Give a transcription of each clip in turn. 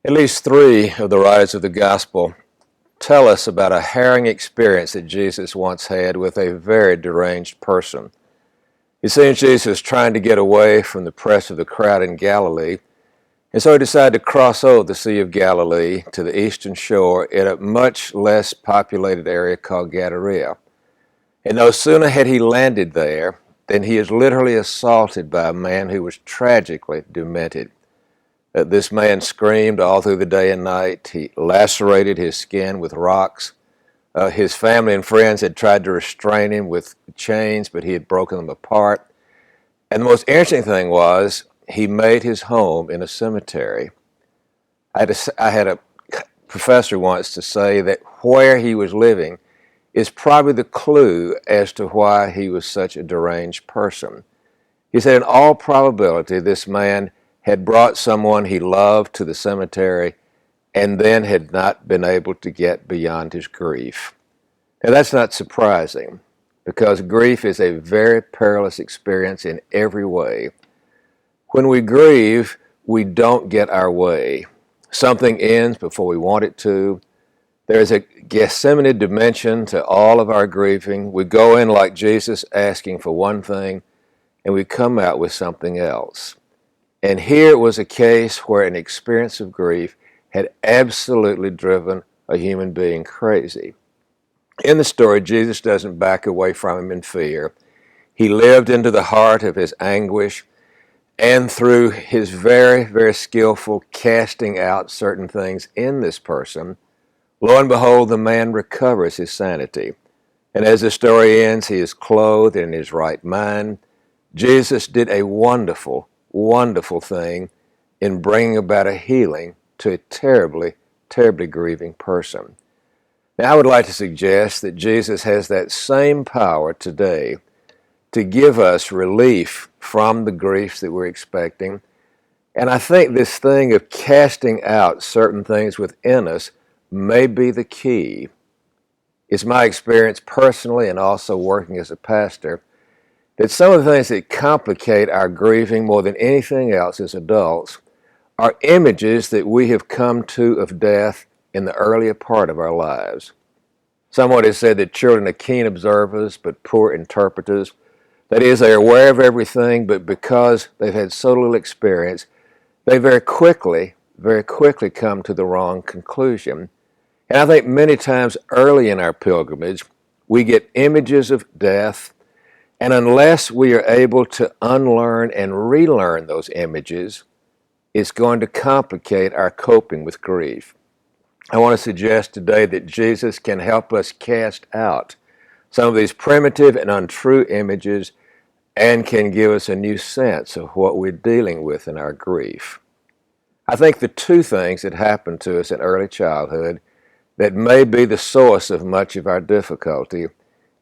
At least three of the writers of the gospel tell us about a harrowing experience that Jesus once had with a very deranged person. It seems Jesus was trying to get away from the press of the crowd in Galilee, and so he decided to cross over the Sea of Galilee to the eastern shore in a much less populated area called Gadara. And no sooner had he landed there than he is literally assaulted by a man who was tragically demented. This man screamed all through the day and night. He lacerated his skin with rocks. His family and friends had tried to restrain him with chains, but he had broken them apart. And the most interesting thing was, he made his home in a cemetery. I had a professor once to say that where he was living is probably the clue as to why he was such a deranged person. He said, in all probability, this man had brought someone he loved to the cemetery and then had not been able to get beyond his grief. Now, that's not surprising, because grief is a very perilous experience in every way. When we grieve, we don't get our way. Something ends before we want it to. There is a Gethsemane dimension to all of our grieving. We go in like Jesus, asking for one thing, and we come out with something else. And here was a case where an experience of grief had absolutely driven a human being crazy. In the story, Jesus doesn't back away from him in fear. He lived into the heart of his anguish, and through his very, very skillful casting out certain things in this person, lo and behold, the man recovers his sanity. And as the story ends, he is clothed in his right mind. Jesus did a wonderful thing in bringing about a healing to a terribly, terribly grieving person. Now, I would like to suggest that Jesus has that same power today to give us relief from the griefs that we're expecting. And I think this thing of casting out certain things within us may be the key. It's my experience personally, and also working as a pastor, that some of the things that complicate our grieving more than anything else as adults are images that we have come to of death in the earlier part of our lives. Someone has said that children are keen observers but poor interpreters. That is, they are aware of everything, but because they've had so little experience, they very quickly come to the wrong conclusion. And I think many times early in our pilgrimage, we get images of death, and unless we are able to unlearn and relearn those images, it's going to complicate our coping with grief. I want to suggest today that Jesus can help us cast out some of these primitive and untrue images and can give us a new sense of what we're dealing with in our grief. I think the two things that happen to us in early childhood that may be the source of much of our difficulty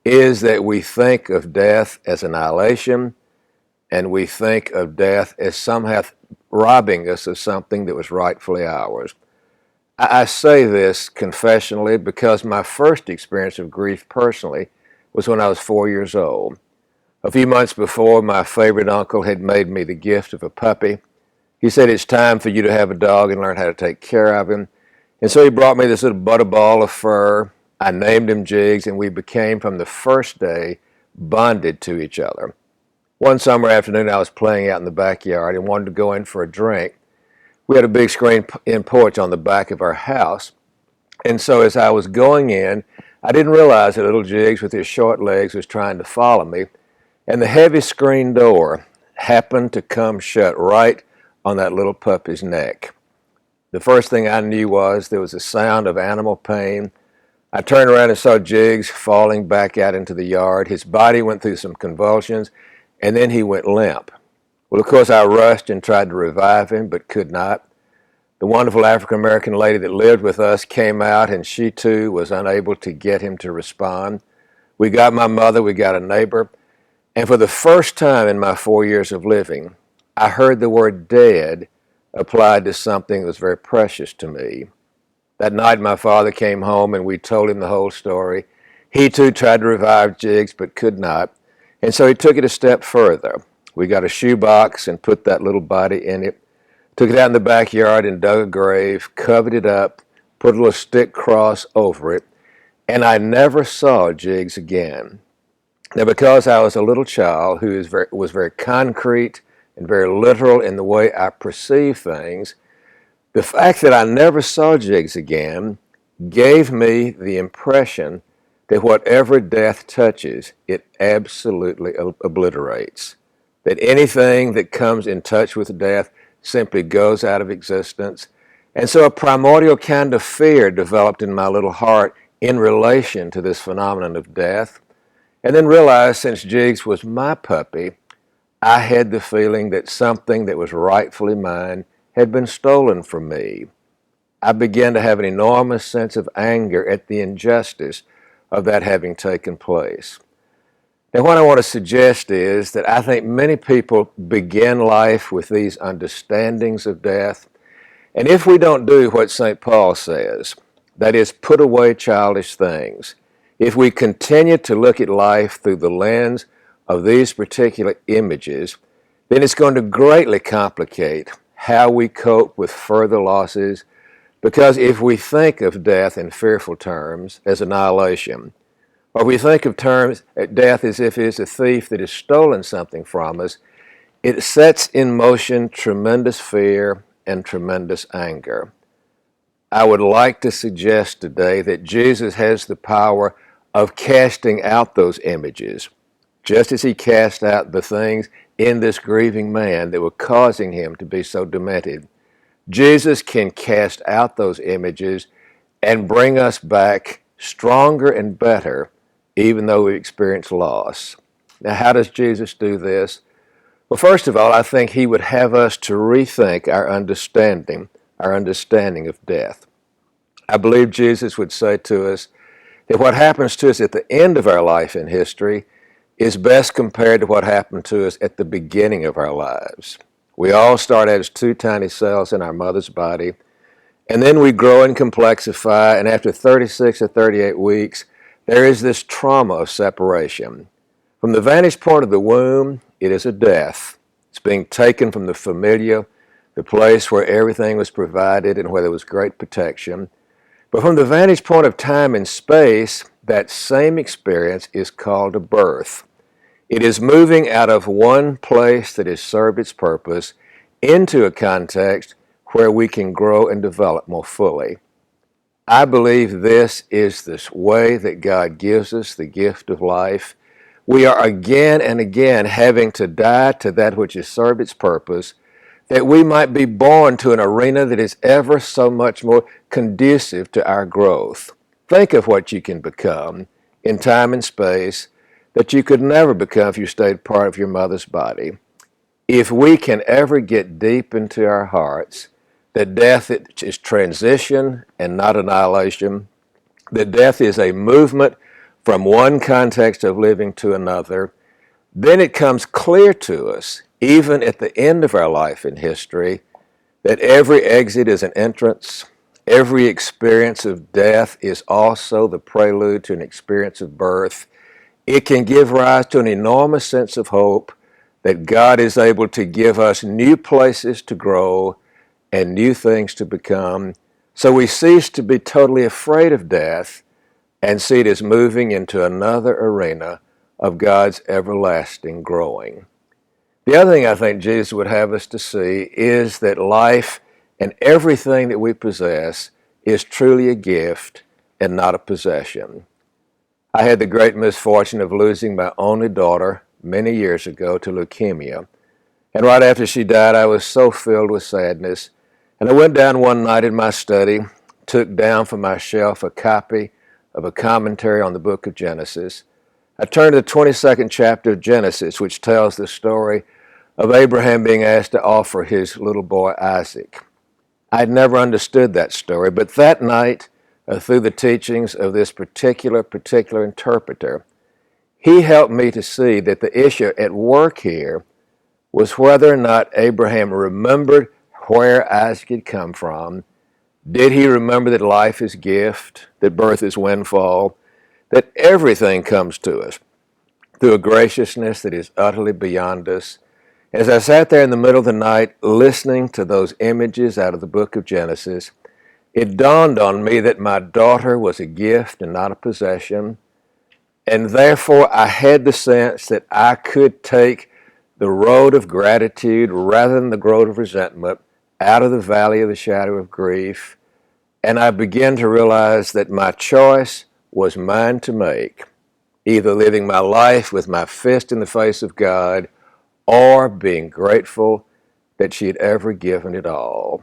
is that we think of death as annihilation, and we think of death as somehow robbing us of something that was rightfully ours. I say this confessionally because my first experience of grief personally was when I was 4 years old. A few months before, my favorite uncle had made me the gift of a puppy. He said, it's time for you to have a dog and learn how to take care of him. And so he brought me this little butterball of fur. I named him Jiggs, and we became, from the first day, bonded to each other. One summer afternoon, I was playing out in the backyard and wanted to go in for a drink. We had a big screen-in porch on the back of our house. And so as I was going in, I didn't realize that little Jiggs with his short legs was trying to follow me. And the heavy screen door happened to come shut right on that little puppy's neck. The first thing I knew was there was a sound of animal pain. I turned around and saw Jiggs falling back out into the yard. His body went through some convulsions, and then he went limp. Well, of course, I rushed and tried to revive him, but could not. The wonderful African-American lady that lived with us came out, and she too was unable to get him to respond. We got my mother, we got a neighbor, and for the first time in my 4 years of living, I heard the word dead applied to something that was very precious to me. That night, my father came home, and we told him the whole story. He too tried to revive Jiggs, but could not, and so he took it a step further. We got a shoebox and put that little body in it, Took it out in the backyard and dug a grave, covered it up, put a little stick cross over it, and I never saw Jiggs again. Now, because I was a little child who was very concrete and very literal in the way I perceive things, the fact that I never saw Jiggs again gave me the impression that whatever death touches, it absolutely obliterates. That anything that comes in touch with death simply goes out of existence. And so a primordial kind of fear developed in my little heart in relation to this phenomenon of death. And then realized since Jiggs was my puppy, I had the feeling that something that was rightfully mine had been stolen from me. I began to have an enormous sense of anger at the injustice of that having taken place. Now, what I want to suggest is that I think many people begin life with these understandings of death, and if we don't do what St. Paul says, that is, put away childish things, if we continue to look at life through the lens of these particular images, then it's going to greatly complicate how we cope with further losses, because if we think of death in fearful terms as annihilation, or we think of death as if it is a thief that has stolen something from us, it sets in motion tremendous fear and tremendous anger. I would like to suggest today that Jesus has the power of casting out those images, just as he cast out the things in this grieving man that were causing him to be so demented. Jesus can cast out those images and bring us back stronger and better, even though we experience loss. Now, how does Jesus do this? Well, first of all, I think he would have us to rethink our understanding of death. I believe Jesus would say to us that what happens to us at the end of our life in history is best compared to what happened to us at the beginning of our lives. We all start as two tiny cells in our mother's body, and then we grow and complexify, and after 36 or 38 weeks, there is this trauma of separation. From the vantage point of the womb, it is a death. It's being taken from the familiar, the place where everything was provided and where there was great protection. But from the vantage point of time and space, that same experience is called a birth. It is moving out of one place that has served its purpose into a context where we can grow and develop more fully. I believe this is this way that God gives us the gift of life. We are again and again having to die to that which has served its purpose, that we might be born to an arena that is ever so much more conducive to our growth. Think of what you can become in time and space that you could never become if you stayed part of your mother's body. If we can ever get deep into our hearts that death is transition and not annihilation, that death is a movement from one context of living to another, then it comes clear to us, even at the end of our life in history, that every exit is an entrance. Every experience of death is also the prelude to an experience of birth. It can give rise to an enormous sense of hope that God is able to give us new places to grow and new things to become. So we cease to be totally afraid of death and see it as moving into another arena of God's everlasting growing. The other thing I think Jesus would have us to see is that life and everything that we possess is truly a gift and not a possession. I had the great misfortune of losing my only daughter many years ago to leukemia. And right after she died, I was so filled with sadness. And I went down one night in my study, took down from my shelf a copy of a commentary on the book of Genesis. I turned to the 22nd chapter of Genesis, which tells the story of Abraham being asked to offer his little boy Isaac. I'd never understood that story, but that night, through the teachings of this particular interpreter, he helped me to see that the issue at work here was whether or not Abraham remembered where Isaac had come from. Did he remember that life is gift, that birth is windfall, that everything comes to us through a graciousness that is utterly beyond us? As I sat there in the middle of the night listening to those images out of the book of Genesis, it dawned on me that my daughter was a gift and not a possession, and therefore I had the sense that I could take the road of gratitude rather than the road of resentment out of the valley of the shadow of grief, and I began to realize that my choice was mine to make, either living my life with my fist in the face of God or being grateful that she had ever given it all.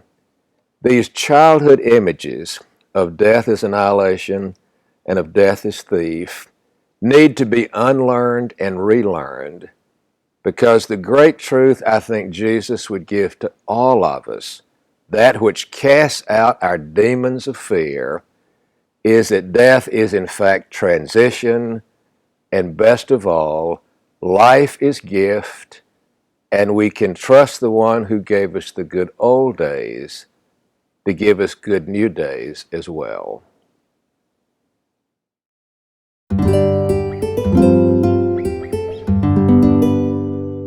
These childhood images of death as annihilation and of death as thief need to be unlearned and relearned, because the great truth I think Jesus would give to all of us, that which casts out our demons of fear, is that death is in fact transition, and best of all, life is gift, and we can trust the one who gave us the good old days to give us good new days as well.